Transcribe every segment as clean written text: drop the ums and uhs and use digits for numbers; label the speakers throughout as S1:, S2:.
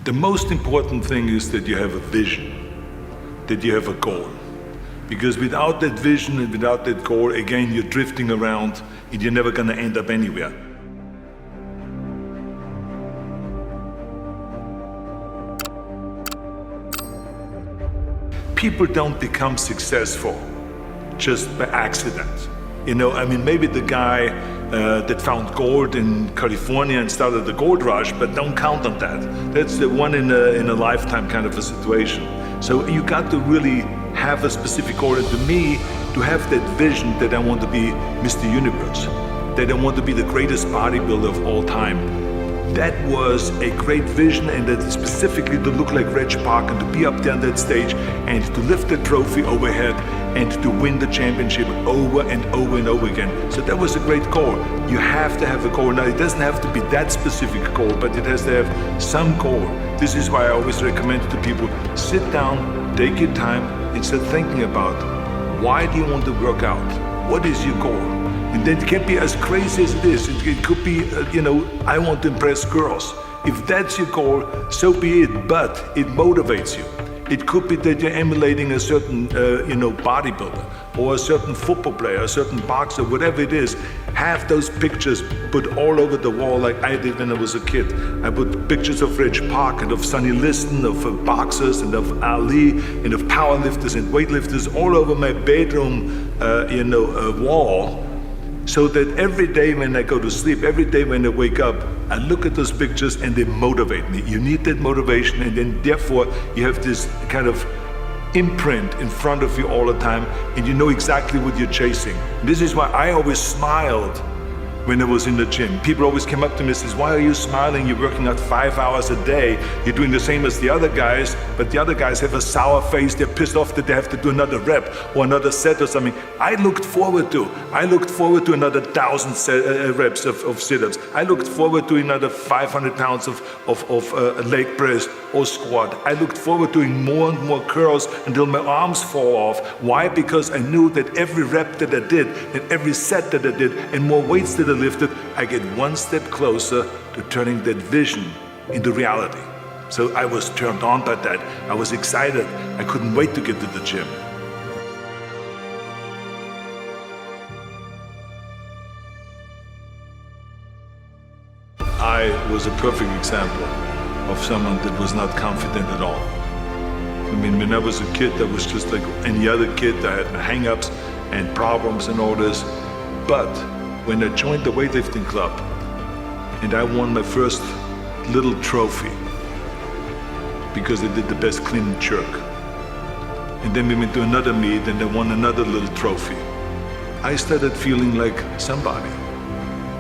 S1: The most important thing is that you have a vision, that you have a goal. Because without that vision and without that goal, again, you're drifting around and you're never gonna end up anywhere. People don't become successful just by accident. You know, I mean, maybe the guy that found gold in California and started the gold rush, but don't count on that. That's the one in a lifetime kind of a situation. So you got to really have a specific goal. And to me, to have that vision that I want to be Mr. Universe, that I want to be the greatest bodybuilder of all time, that was a great vision, and that specifically to look like Reg Park and to be up there on that stage and to lift the trophy overhead and to win the championship over and over and over again. So that was a great goal. You have to have a goal. Now, it doesn't have to be that specific goal, but it has to have some goal. This is why I always recommend to people, sit down, take your time, and start thinking about, why do you want to work out? What is your goal? And then it can be as crazy as it is. It could be, I want to impress girls. If that's your goal, so be it, but it motivates you. It could be that you're emulating a certain, bodybuilder or a certain football player, a certain boxer, whatever it is. Have those pictures put all over the wall like I did when I was a kid. I put pictures of Reg Park and of Sonny Liston, of boxers and of Ali and of powerlifters and weightlifters all over my bedroom, wall. So that every day when I go to sleep, every day when I wake up, I look at those pictures and they motivate me. You need that motivation, and then therefore you have this kind of imprint in front of you all the time, and you know exactly what you're chasing. This is why I always smiled when I was in the gym. People always came up to me and says, why are you smiling? You're working out 5 hours a day. You're doing the same as the other guys, but the other guys have a sour face. They're pissed off that they have to do another rep or another set or something. I looked forward to another 1,000 reps of sit-ups. I looked forward to another 500 pounds of leg press or squat. I looked forward to doing more and more curls until my arms fall off. Why? Because I knew that every rep that I did and every set that I did and more weights that I lifted, I get one step closer to turning that vision into reality. So I was turned on by that. I was excited. I couldn't wait to get to the gym. I was a perfect example of someone that was not confident at all. I mean, when I was a kid, I was just like any other kid. I had my hang-ups and problems and all this. But when I joined the weightlifting club and I won my first little trophy because I did the best clean and jerk, and then we went to another meet and I won another little trophy, I started feeling like somebody.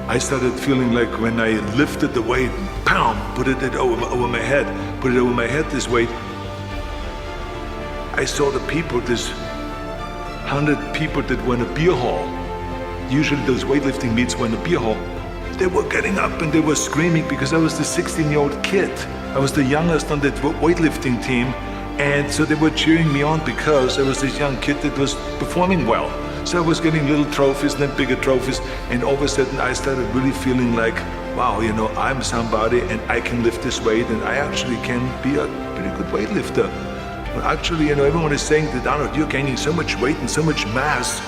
S1: I started feeling like when I lifted the weight, pound, put it over my head, this weight, I saw the people, this 100 people that were in a beer hall. Usually those weightlifting meets were in a beer hall. They were getting up and they were screaming because I was the 16-year-old kid. I was the youngest on that weightlifting team. And so they were cheering me on because I was this young kid that was performing well. So I was getting little trophies and then bigger trophies. And all of a sudden I started really feeling like, wow, I'm somebody and I can lift this weight and I actually can be a pretty good weightlifter. But actually, everyone is saying that, Arnold, you're gaining so much weight and so much mass.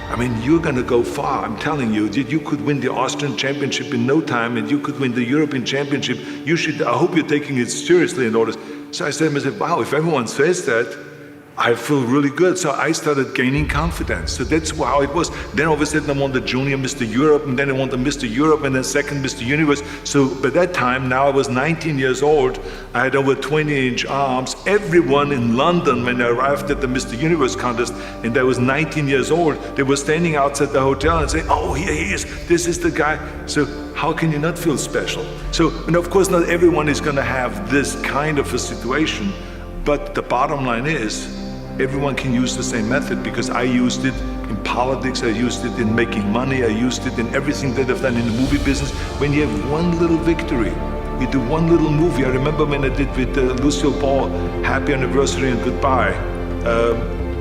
S1: I mean, you're gonna go far, I'm telling you. You could win the Austrian Championship in no time, and you could win the European Championship. I hope you're taking it seriously and all this. So I said to myself, wow, if everyone says that, I feel really good. So I started gaining confidence. So that's how it was. Then all of a sudden I won the Junior Mr. Europe, and then I won the Mr. Europe, and then second Mr. Universe. So by that time, now I was 19 years old. I had over 20-inch arms. Everyone in London, when I arrived at the Mr. Universe contest, and I was 19 years old, they were standing outside the hotel and saying, oh, here he is. This is the guy. So how can you not feel special? So, of course, not everyone is gonna have this kind of a situation, but the bottom line is, everyone can use the same method, because I used it in politics, I used it in making money, I used it in everything that I've done in the movie business. When you have one little victory, you do one little movie. I remember when I did with Lucille Ball, Happy Anniversary and Goodbye.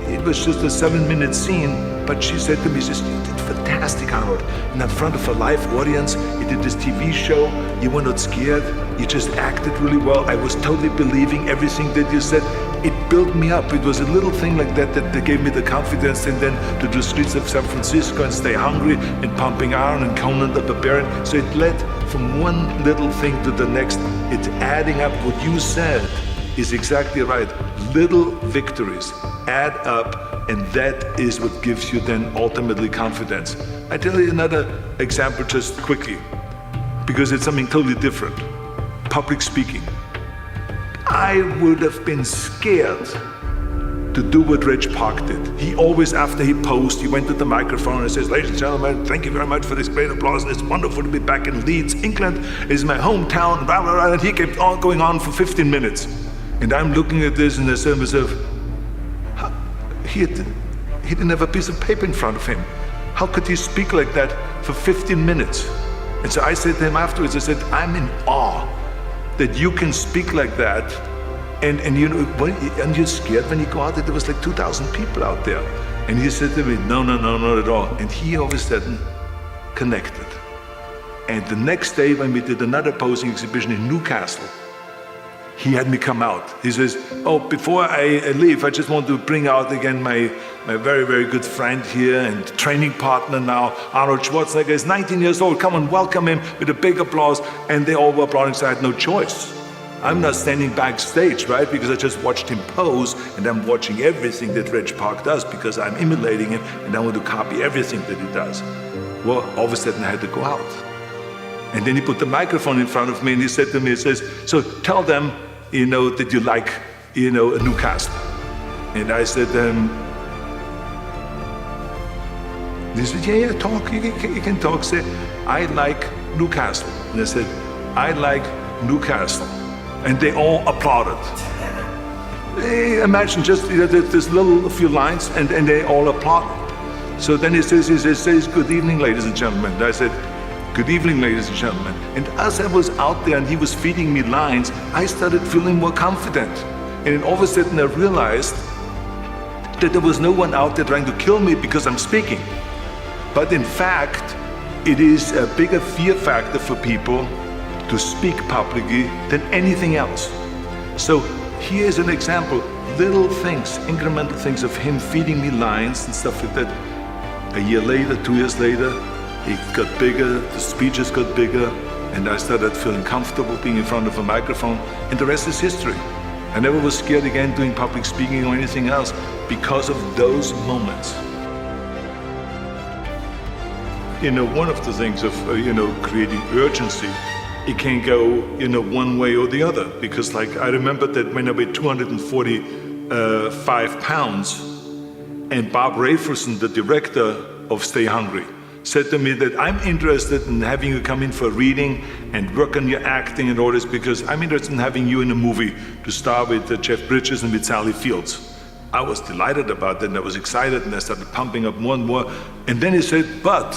S1: It was just a 7-minute scene, but she said to me, she says, you did fantastic, Arnold. And in front of a live audience, you did this TV show, you were not scared, you just acted really well. I was totally believing everything that you said. It built me up. It was a little thing like that that gave me the confidence, and then to the streets of San Francisco and Stay Hungry and Pumping Iron and Conan the Barbarian. So it led from one little thing to the next. It's adding up. What you said is exactly right. Little victories add up, and that is what gives you then ultimately confidence. I tell you another example just quickly, because it's something totally different. Public speaking. I would have been scared to do what Reg Park did. He always, after he posed, he went to the microphone and says, "Ladies and gentlemen, thank you very much for this great applause. It's wonderful to be back in Leeds, England. It's my hometown, blah, blah, blah." And he kept on going on for 15 minutes. And I'm looking at this and I said to myself, he didn't have a piece of paper in front of him. How could he speak like that for 15 minutes? And so I said to him afterwards, I said, "I'm in awe that you can speak like that, and you know, and you're scared when you go out there. There was like 2,000 people out there." And he said to me, no, not at all. And he all of a sudden connected. And the next day when we did another posing exhibition in Newcastle, he had me come out. He says, "Oh, before I leave, I just want to bring out again my very, very good friend here and training partner now, Arnold Schwarzenegger. Is 19 years old. Come and welcome him with a big applause." And they all were applauding, so I had no choice. I'm not standing backstage, right? Because I just watched him pose, and I'm watching everything that Reg Park does because I'm emulating him and I want to copy everything that he does. Well, all of a sudden I had to go out. And then he put the microphone in front of me and he said to me, he says, "So tell them, that you like, Newcastle." And I said, he said, yeah, talk, you can talk. Say, "I like Newcastle." And I said, "I like Newcastle." And they all applauded. Imagine just this little few lines and they all applauded. So then he says, "Good evening, ladies and gentlemen." And I said, "Good evening, ladies and gentlemen." And as I was out there and he was feeding me lines, I started feeling more confident. And then all of a sudden I realized that there was no one out there trying to kill me because I'm speaking. But in fact, it is a bigger fear factor for people to speak publicly than anything else. So here's an example, little things, incremental things of him feeding me lines and stuff like that. A year later, 2 years later, it got bigger, the speeches got bigger, and I started feeling comfortable being in front of a microphone, and the rest is history. I never was scared again doing public speaking or anything else because of those moments. One of the things of, creating urgency, it can go, one way or the other. Because I remember that when I weighed 245 pounds, and Bob Raferson, the director of Stay Hungry, said to me that, "I'm interested in having you come in for a reading and work on your acting and all this because I'm interested in having you in a movie to star with Jeff Bridges and with Sally Fields." I was delighted about that and I was excited and I started pumping up more and more. And then he said, "But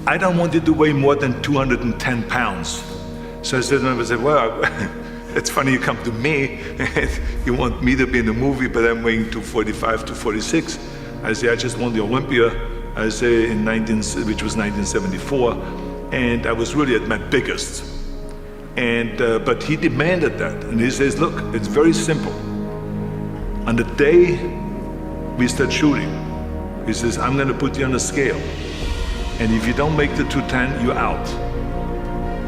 S1: I don't want you to weigh more than 210 pounds. So I said, "Well, it's funny you come to me and you want me to be in a movie, but I'm weighing 245, 246. I say, "I just won the Olympia," I say, which was 1974, and I was really at my biggest. But he demanded that, and he says, "Look, it's very simple. On the day we start shooting," he says, "I'm going to put you on a scale, and if you don't make the 210, you're out,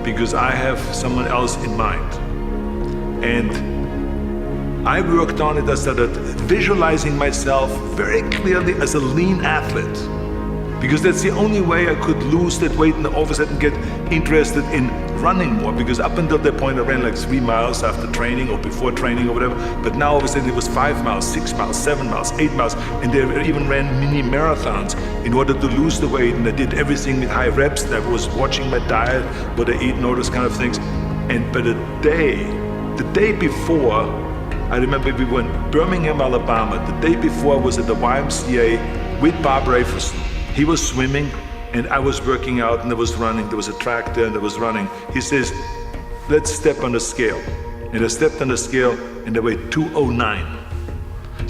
S1: because I have someone else in mind." And I worked on it. I started visualizing myself very clearly as a lean athlete, because that's the only way I could lose that weight and all of a sudden get interested in running more. Because up until that point I ran like 3 miles after training or before training or whatever, but now all of a sudden it was 5 miles, 6 miles, 7 miles, 8 miles, and they even ran mini marathons in order to lose the weight, and I did everything with high reps, and I was watching my diet, what I eat and all those kind of things. But the day before, I remember we were in Birmingham, Alabama. The day before I was at the YMCA with Bob Raferson. He was swimming and I was working out and I was running. There was a track there and I was running. He says, "Let's step on the scale." And I stepped on the scale and I weighed 209.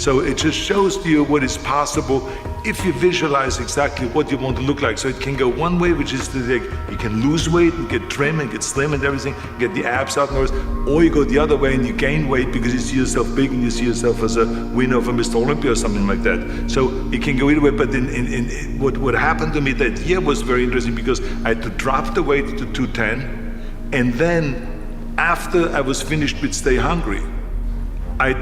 S1: So it just shows to you what is possible if you visualize exactly what you want to look like. So it can go one way, which is like you can lose weight and get trim and get slim and everything, get the abs out and all this, or you go the other way and you gain weight because you see yourself big and you see yourself as a winner of a Mr. Olympia or something like that. So it can go either way, but what happened to me that year was very interesting because I had to drop the weight to 210, and then after I was finished with Stay Hungry, I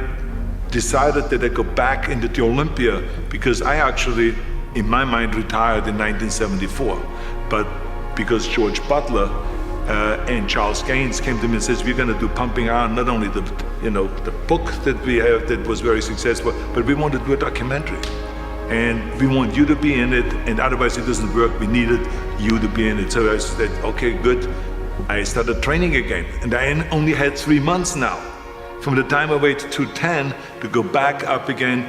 S1: decided that I go back into the Olympia because I actually, in my mind, retired in 1974. But because George Butler and Charles Gaines came to me and says, we're going to do Pumping Iron, not only the book that we have that was very successful, but we want to do a documentary. And we want you to be in it, and otherwise it doesn't work. We needed you to be in it. So I said, okay, good. I started training again, and I only had 3 months now. From the time I weighed 210 to go back up again,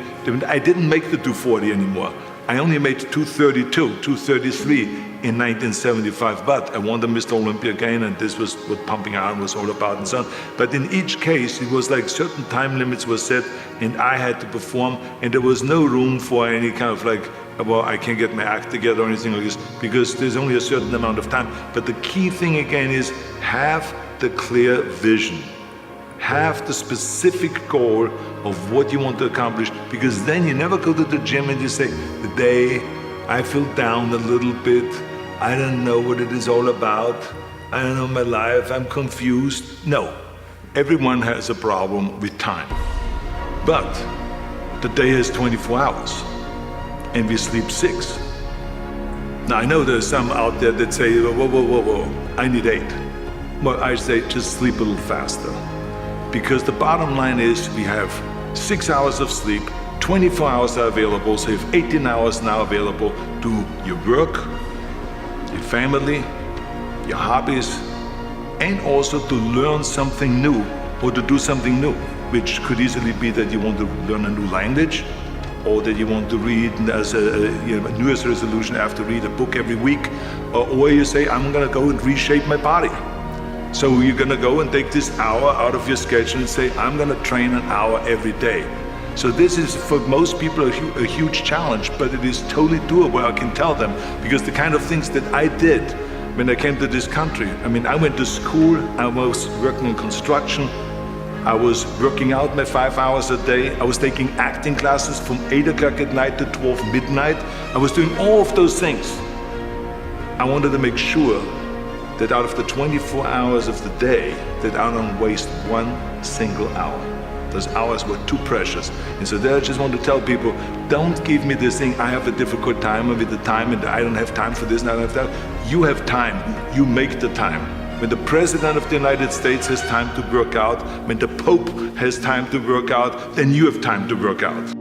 S1: I didn't make the 240 anymore. I only made 232, 233 in 1975, but I won the Mr. Olympia again, and this was what Pumping Iron was all about and so on. But in each case, it was like certain time limits were set, and I had to perform, and there was no room for any kind of like, well, I can't get my act together or anything like this, because there's only a certain amount of time. But the key thing again is have the clear vision. Have the specific goal of what you want to accomplish, because then you never go to the gym and you say, today I feel down a little bit, I don't know what it is all about, I don't know my life, I'm confused. No, everyone has a problem with time. But the day has 24 hours and we sleep 6. Now I know there's some out there that say, whoa, I need 8. Well, I say just sleep a little faster. Because the bottom line is we have 6 hours of sleep, 24 hours are available, so you have 18 hours now available to your work, your family, your hobbies, and also to learn something new or to do something new, which could easily be that you want to learn a new language, or that you want to read as a New Year's resolution, I have to read a book every week, or you say, I'm gonna go and reshape my body. So you're gonna go and take this hour out of your schedule and say, I'm gonna train an hour every day. So this is for most people a huge challenge, but it is totally doable, I can tell them, because the kind of things that I did when I came to this country, I mean, I went to school, I was working in construction, I was working out my 5 hours a day, I was taking acting classes from 8 o'clock at night to 12 midnight, I was doing all of those things. I wanted to make sure that out of the 24 hours of the day, that I don't waste one single hour. Those hours were too precious. And so there I just want to tell people, don't give me this thing, I have a difficult time with the time and I don't have time for this and I don't have that. You have time, you make the time. When the President of the United States has time to work out, when the Pope has time to work out, then you have time to work out.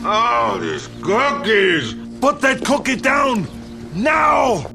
S2: Oh, these cookies!
S1: Put that cookie down! Now!